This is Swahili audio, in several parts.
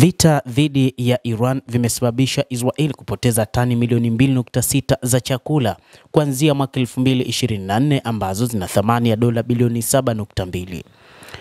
Vita dhidi ya Iran vimesababisha Israel kupoteza tani milioni 2.6 za chakula kuanzia mwaka 2024 ambazo zina thamani ya dola bilioni 7.2.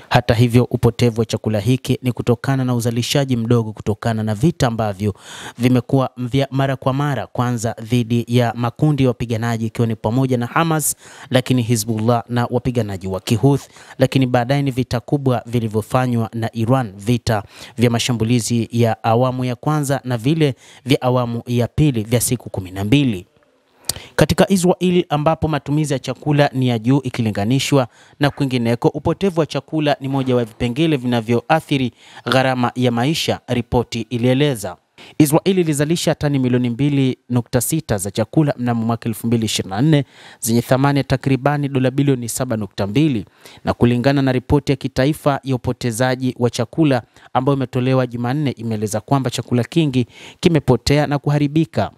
Hata hivyo, upotevu wa chakula hiki ni kutokana na uzalishaji mdogo kutokana na vita ambavyo vimekuwa vya mara kwa mara, kwanza dhidi ya makundi ya wapiganaji ikiwa ni pamoja na Hamas, lakini Hezbollah na wapiganaji wa Kihouthi, lakini baadaye ni vita kubwa vilivyofanywa na Iran, vita vya mashambulizi ya awamu ya kwanza na vile vya awamu ya pili vya siku 12. Katika Israel ambapo matumizi ya chakula ni ya juu ikilinganishwa na kwingineko, upotevu wa chakula ni moja wa vipengele vinavyoathiri gharama ya maisha, ripoti ilieleza. Israel ilizalisha tani milioni 2.6 za chakula mnamo mwaka 2024 zenye thamani ya takribani dola bilioni 7.2, na kulingana na ripoti ya kitaifa ya upotezaji wa chakula ambayo imetolewa Jumanne, imeeleza kwamba chakula kingi kimepotea na kuharibika.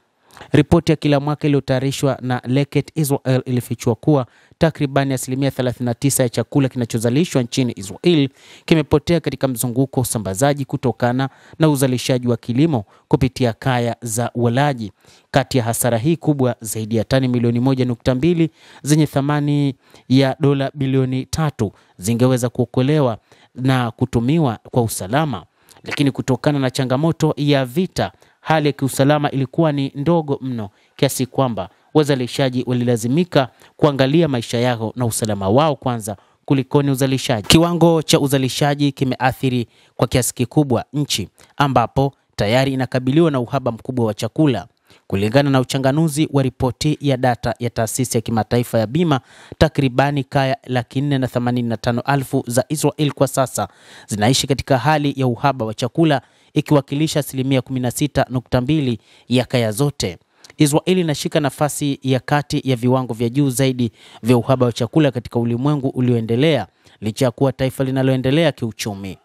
Ripoti ya kila mwaka iliyotayarishwa na Lekett Israel ilifichua kuwa takribani 39% ya chakula kinachozalishwa nchini Israel kimepotea katika mzunguko wa usambazaji kutokana na uzalishaji wa kilimo kupitia kaya za walaji. Kati ya hasara hii kubwa, zaidi ya tani milioni 1.2 zenye thamani ya dola bilioni 3 zingeweza kuokolewa na kutumiwa kwa usalama, lakini kutokana na changamoto ya vita, hali ya kiusalama ilikuwa ni ndogo mno kiasi kwamba wazalishaji walilazimika kuangalia maisha yao na usalama wao kwanza kulikoni uzalishaji. Kiwango cha uzalishaji kimeathiri kwa kiasi kikubwa nchi ambapo tayari inakabiliwa na uhaba mkubwa wa chakula. Kulingana na uchanganuzi wa ripoti ya data ya taasisi ya kimataifa ya bima, takribani kaya 485,000 za Israel kwa sasa zinaishi katika hali ya uhaba wa chakula, ikiwakilisha 16.2% ya kaya zote. Israel inashika nafasi ya kati ya viwango vya juu zaidi vya uhaba wa chakula katika ulimwengu ulioendelea, licha ya kuwa taifa linaloendelea kiuchumi.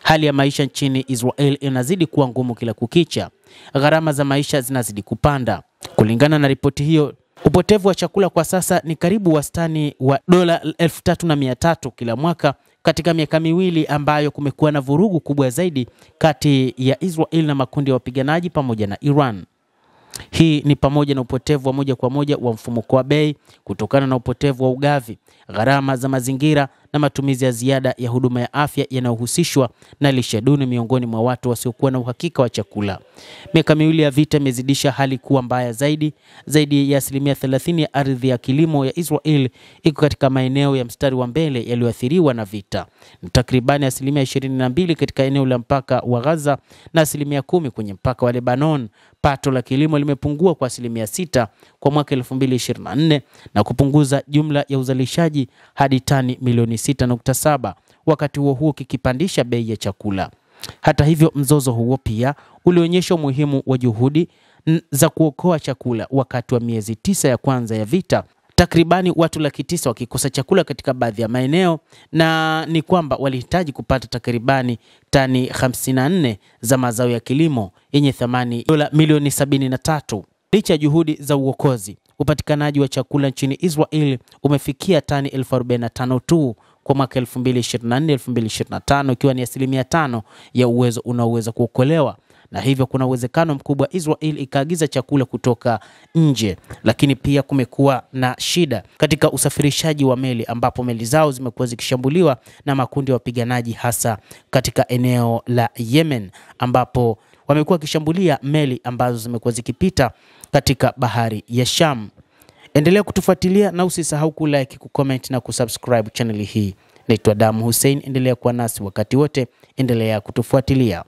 Hali ya maisha nchini Israel inazidi kuwa ngumu kila kukicha. Gharama za maisha zinazidi kupanda. Kulingana na ripoti hiyo, upotevu wa chakula kwa sasa ni karibu wastani wa dola 3,300 kila mwaka katika miaka miwili ambayo kumekuwa na vurugu kubwa zaidi kati ya Israel na makundi ya wapiganaji pamoja na Iran. Hii ni pamoja na upotevu wa moja kwa moja wa mfumuko wa bei kutokana na upotevu wa ugavi, gharama za mazingira na matumizi ya ziada ya huduma ya afya yanayohusishwa na lishe duni miongoni mwa watu wasiokuwa na uhakika wa chakula. Miaka miwili ya vita imezidisha hali kuwa mbaya zaidi. Zaidi ya 30% ya ardhi ya kilimo ya Israel iko katika maeneo ya mstari wa mbele yaliyoathiriwa na vita. Ni takribani 22% katika eneo la mpaka wa Gaza na 10% kwenye mpaka wa Lebanon. Pato la kilimo limepungua kwa 6% kwa mwaka 2024 na kupunguza jumla ya uzalishaji hadi tani milioni 6.7, wakati huo kikipandisha bei ya chakula. Hata hivyo, mzozo huo pia ulionyesha umuhimu wa juhudi za kuokoa chakula. Wakati wa miezi 9 ya kwanza ya vita, takribani watu 900,000 wakikosa chakula katika baadhi ya maeneo, na ni kwamba walihitaji kupata takribani tani 54 za mazao ya kilimo yenye thamani dola milioni 73. Licha ya juhudi za uokozi, upatikanaji wa chakula nchini Israel umefikia tani 45,000 tu kwa mwaka 2024-2025, ikiwa ni 5% ya uwezo unaoweza kuokolewa, na hivyo kuna uwezekano mkubwa Israel ikaagiza chakula kutoka nje. Lakini pia kumekuwa na shida katika usafirishaji wa meli, ambapo meli zao zimekuwa zikishambuliwa na makundi ya wapiganaji, hasa katika eneo la Yemen, ambapo wamekuwa wakishambulia meli ambazo zimekuwa zikipita katika bahari ya Sham. Endelea kutufuatilia na usisahau kulike, kucomment na kusubscribe channel hii. Naitwa Damu Hussein, endelea kuwa nasi wakati wote, endelea kutufuatilia.